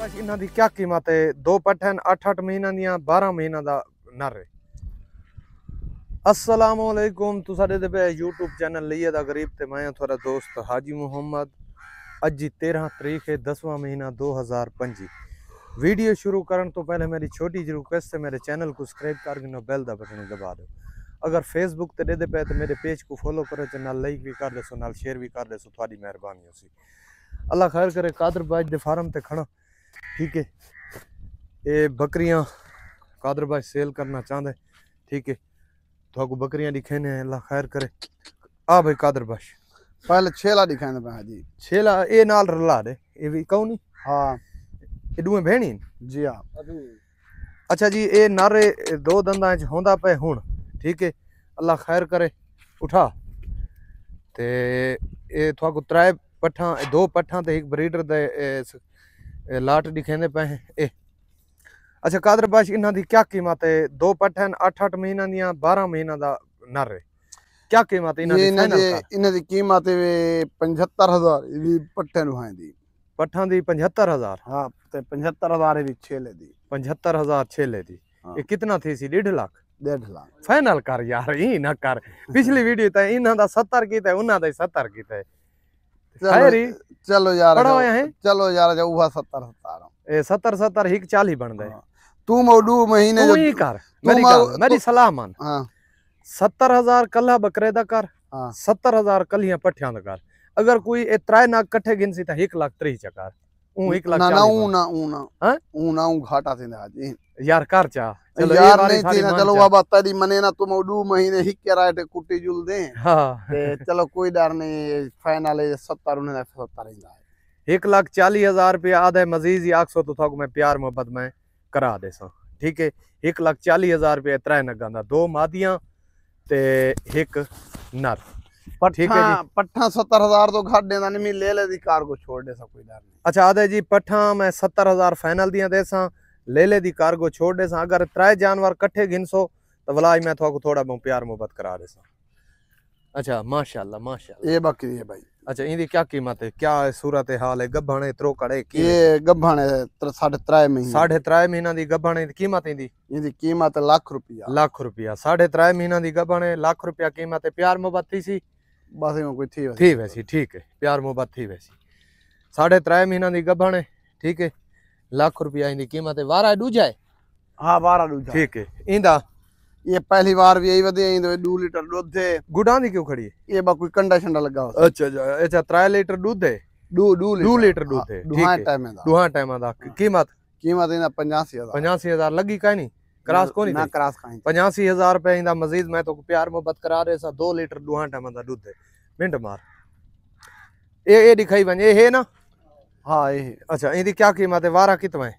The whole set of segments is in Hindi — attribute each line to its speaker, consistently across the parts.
Speaker 1: बस इन्हां दी क्या कीमत है? दो पट्ठन 8-8 महीना दियां 12 महीना दा नर है। अस्सलाम वालेकुम, तुसा दे पे यूट्यूब चैनल लिए दा गरीब ते मैं थोड़ा दोस्त हाजी मोहम्मद। अज 13 तारीख है 10वां महीना 2025। वीडियो शुरू करने तो पहले मेरी छोटी जी रिक्वेस्ट है, मेरे चैनल को सब्सक्राइब कर देना, बेल दा बटन दबा दो। अगर फेसबुक ते दे पे तो मेरे पेज को फॉलो करो, नाल लाइक भी कर देसो, नाल शेयर भी कर देसो, थोड़ी मेहरबानी होसी। अल्लाह खैर करे। कादर बाज दे फार्म ते खड़ा, ठीक है। ये बकरियां कादर बाज सेल करना चाहते, ठीक है। तो बकरियां दिखेने हैं, अल्लाह खैर करे। आ भाई कादर बाज
Speaker 2: पहले छेला दिखाने पे जी।
Speaker 1: छेला ए नाल रला दे, ये भी कहू नहीं।
Speaker 2: हाँ
Speaker 1: ये दुए भेणी
Speaker 2: जी। हाँ
Speaker 1: अच्छा जी, ये नारे दो दंदा च होंदा पे हुण, ठीक है। अल्लाह खैर करे। उठा ते ये थोड़ा त्रै पट्ठा, दो पट्ठा ते एक ब्रीडर दे लाट दिखेंदे पे हैं ए। अच्छा कादर बाश, इन्हां दी क्या कीमत है? दो पट्ठन 8-8 महीना दियां 12 महीना दा नर है। क्या कीमत है
Speaker 2: इन्हां दी कीमत है 75,000 ये पट्ठे नु हैं दी।
Speaker 1: पट्ठा दी 75,000।
Speaker 2: हाँ ते 75,000 दी छेले दी।
Speaker 1: 75,000 छेले दी।
Speaker 2: हाँ।
Speaker 1: ये कितना थी सी? 1.5 लाख।
Speaker 2: 1.5 लाख
Speaker 1: फाइनल कर यार, ई ना कर। पिछली वीडियो ते इन्हां दा 70 कीता है, उन्हां दा 70 कीता है।
Speaker 2: चलो यार
Speaker 1: पढ़ा होया है।
Speaker 2: चलो यार जो हुआ 70
Speaker 1: ए 70 हिक 40 बनदा है।
Speaker 2: तू मोडू महीने
Speaker 1: तू ही कर, मेरी सलाह मान।
Speaker 2: हाँ
Speaker 1: 70,000 कल्ला बकरे दा कर।
Speaker 2: हाँ
Speaker 1: 70,000 कलियां पठ्यां दा कर। अगर कोई ए त्रै नाग कट्ठे गिनसी ता 1 लाख 30 चकार। ऊ 1 लाख 40 हां
Speaker 2: ऊना घाटा थिंदा जी
Speaker 1: यार कर चा।
Speaker 2: चलो यार नहीं थी ना, चलो बाबा तारी मने ना, तुम 2 महीने हिक के राइट कुट्टी जुल दे।
Speaker 1: हां
Speaker 2: ते चलो कोई डर नहीं, फाइनल 70 उन्हें 70 ही है।
Speaker 1: 1,40,000 रुपया आधे मजीद ही 800 तो थाको मैं प्यार मोहब्बत में करा दे सा, ठीक है। 1,40,000 रुपया त्रै नगां दा, दो मादियां ते एक नर, ठीक है जी।
Speaker 2: पट्ठा 70,000 तो घाट देना नहीं, मैं ले ले दी कार को छोड़ दे सा, कोई डर नहीं।
Speaker 1: अच्छा आधे जी पट्ठा मैं 70,000 फाइनल दिया दे सा, ले ले दी कार को छोड़ दे सा। अगर त्रै जानवर कट्ठे गिनसो तो वलाई मैं थाको थोड़ा बहुत प्यार मोहब्बत करा दे सा। अच्छा माशाल्लाह माशाल्लाह।
Speaker 2: ये बकरी है भाई।
Speaker 1: अच्छा इनकी क्या कीमत है, क्या सूरत हाल है? गब्भण है, त्रोकड़ है?
Speaker 2: ये गब्भण है 3.5 महीने।
Speaker 1: 3.5 महीना दी गब्भण है। कीमत
Speaker 2: इंदी कीमत लाख रुपया।
Speaker 1: लाख रुपया। 3.5 महीना दी गब्भण है, लाख रुपया कीमत है। प्यार मोहब्बत थी सी
Speaker 2: बस में कोई थी
Speaker 1: वैसी, ठीक है। प्यार मोहब्बत थी वैसी। 3.5 महीना दी गब्भण है, ठीक है। लाख रुपया इंदी कीमत है। वारा दूजा है?
Speaker 2: हाँ वारा दूजा, ठीक
Speaker 1: है। इंदा
Speaker 2: ये पहली बार भी यही वधे, 2 लीटर दूध थे।
Speaker 1: गुडां दी क्यों खड़ी है?
Speaker 2: ये बा कोई कंडा शंडा लगा हो।
Speaker 1: अच्छा अच्छा 3 लीटर दूध है। 2 लीटर दूध है, ठीक है। दुहा टाइम दा कीमत
Speaker 2: इंदा 85,000।
Speaker 1: 85,000 लगी काई नहीं क्रॉस को नहीं
Speaker 2: ना क्रॉस काई।
Speaker 1: 85,000 रुपए इंदा मजीद मैं तो प्यार मोहब्बत करा रहे सा। 2 लीटर दुहा टाइम दा दूध है। मिनट मार ए दिखाई बन, ये है ना? हाँ ये। अच्छा इंदी क्या कीमत है? वारा कितना है?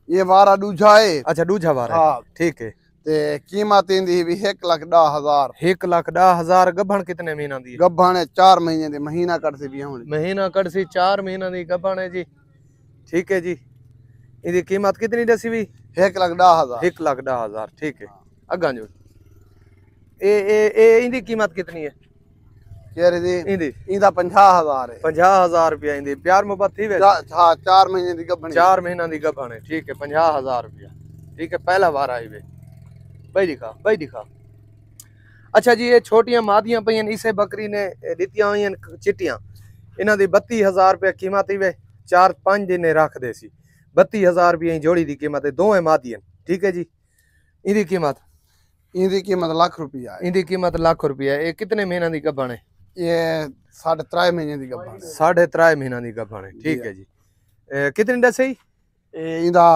Speaker 2: ये वारा दूजा है।
Speaker 1: अच्छा दूजा वारा है, ठीक है।
Speaker 2: ते कीमत इंदी भी 1,10,000।
Speaker 1: 1,10,000। गब्भण कितने महीना दी?
Speaker 2: गब्भण है 4 महीने दी, महीना कट सी भी हुन।
Speaker 1: महीना कट सी 4 महीना दी गब्भण है जी, ठीक है जी। इंदी कीमत कितनी दसी भी?
Speaker 2: 1,10,000।
Speaker 1: 1,10,000, ठीक है। अगा जो ए इंदी कीमत कितनी है?
Speaker 2: केरे दी इंदी इंदा 50,000 है।
Speaker 1: 50,000 रुपया इंदी। प्यार मोहब्बत थी वैसे?
Speaker 2: हां 4 महीने दी गब्भण।
Speaker 1: 4 महीना दी गब्भण है, ठीक है। 50,000 रुपया, ठीक है। पहला वार आई वे भाई दिखा। अच्छा जी, ये छोटियां मादियां पईन, इसे बकरी ने दितियां हुई चिट्टियां। इन्हां दी 32,000 रुपया कीमत ही वे। 4-5 दिन रख दे सी। 32,000 रुपया जोड़ी दी कीमत है। दोवें मादियां, ठीक है जी। इंदी कीमत
Speaker 2: लाख रुपया है।
Speaker 1: इंदी कीमत लाख रुपया है। ये कितने महीना दी गब्भण है?
Speaker 2: ये 3.5 महीने दी गब्भण है।
Speaker 1: 3.5 महीना दी गब्भण है, ठीक है जी। कितने दसे?
Speaker 2: इंदा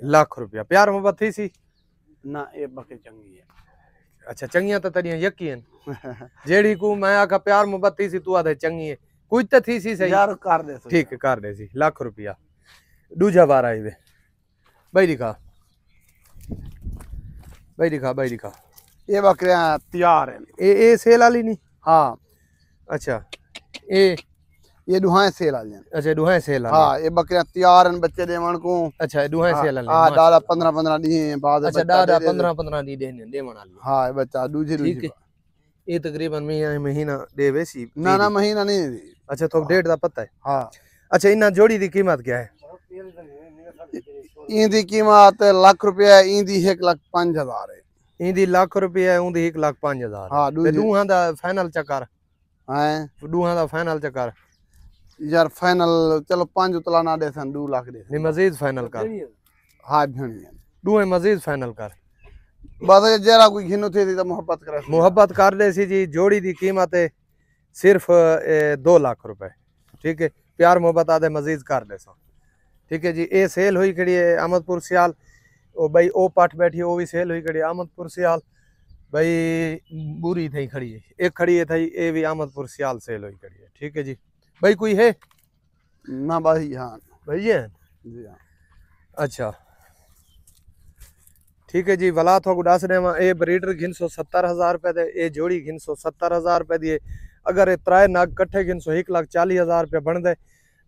Speaker 2: लाख रुपया। प्यार मोहब्बत थी सी ना? ये बकरी चंगी है।
Speaker 1: अच्छा चंगियां तो तड़ियां यकीन जेड़ी को मैं आका प्यार मोहब्बत थी सी, तू आदे चंगी है। कुछ तो थी सी सही
Speaker 2: यार कर दे,
Speaker 1: ठीक है कर दे सी। लाख रुपया दूजा बार आई वे भाई दिखा।
Speaker 2: ये बकरियां तैयार है।
Speaker 1: ए सेल वाली नहीं?
Speaker 2: हाँ अच्छा ये दुहाएं सेल वाली हैं।
Speaker 1: अच्छा दुहाएं सेल वाली।
Speaker 2: हां ये बकरियां तैयार हैं बच्चे देवन को। अच्छा
Speaker 1: दुहाएं सेल वाली।
Speaker 2: हां दादा 15-15 दी बाद।
Speaker 1: अच्छा दादा 15-15 दी देवन वाली।
Speaker 2: हां बच्चा दूसरी
Speaker 1: ठीक है। ये तकरीबन महीना देवे सी।
Speaker 2: ना महीना नहीं।
Speaker 1: अच्छा तो डेट दा पता है?
Speaker 2: हां।
Speaker 1: अच्छा इना जोड़ी दी कीमत क्या है?
Speaker 2: इंदी कीमत ₹1,00,000 है, इंदी ₹1,05,000 है।
Speaker 1: इंदी ₹1,00,000 है, उंदी ₹1,05,000
Speaker 2: हाँ,
Speaker 1: ते दूहां दा फाइनल चक्कर
Speaker 2: हैं
Speaker 1: दूहां दा फाइनल चक्कर
Speaker 2: यार फाइनल चलो 5 उतला ना दे सन 2 लाख दे
Speaker 1: नहीं मजीद फाइनल कर
Speaker 2: हाँ भेणी
Speaker 1: दूहे मजीद फाइनल कर
Speaker 2: बस जरा कोई घिनो थे तो
Speaker 1: मोहब्बत कर दे सी जी। जोड़ी दी कीमत है सिर्फ 2 लाख रुपए। ठीक है, प्यार मोहब्बत आदे मजीद कर दे सा। ठीक है जी, ये सेल हुई खड़ी है अहमदपुर सियाल। ओ भाई ओ पट बैठी है, वो भी सेल हुई खड़ी है अहमदपुर सियाल। भाई बुरी थी खड़ी है, एक खड़ी है थी, ये भी अहमदपुर सियाल सेल हुई खड़ी है। ठीक है जी, भाई कोई है
Speaker 2: ना भाई? हाँ
Speaker 1: भाई है
Speaker 2: जी हाँ।
Speaker 1: अच्छा ठीक है जी, वला तो दस देव ये ब्रीडर घिनसो 70,000 रुपए दे, ये जोड़ी घिनसो 70,000 रुपए दी। अगर ये त्राए नाग कट्ठे घिनसो 1,40,000 रुपये बन दे।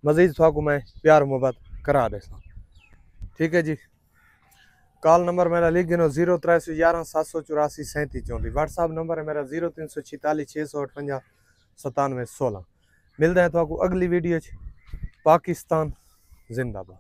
Speaker 1: मजीद थोड़ा मैं प्यार मोहब्बत करा दे। ठीक है जी, कॉल नंबर मेरा लिख गिनो 0311 784 3734। व्हाट्सअप नंबर है मेरा 0346 658 9716। मिलते हैं तो अगली वीडियो। पाकिस्तान जिंदाबाद।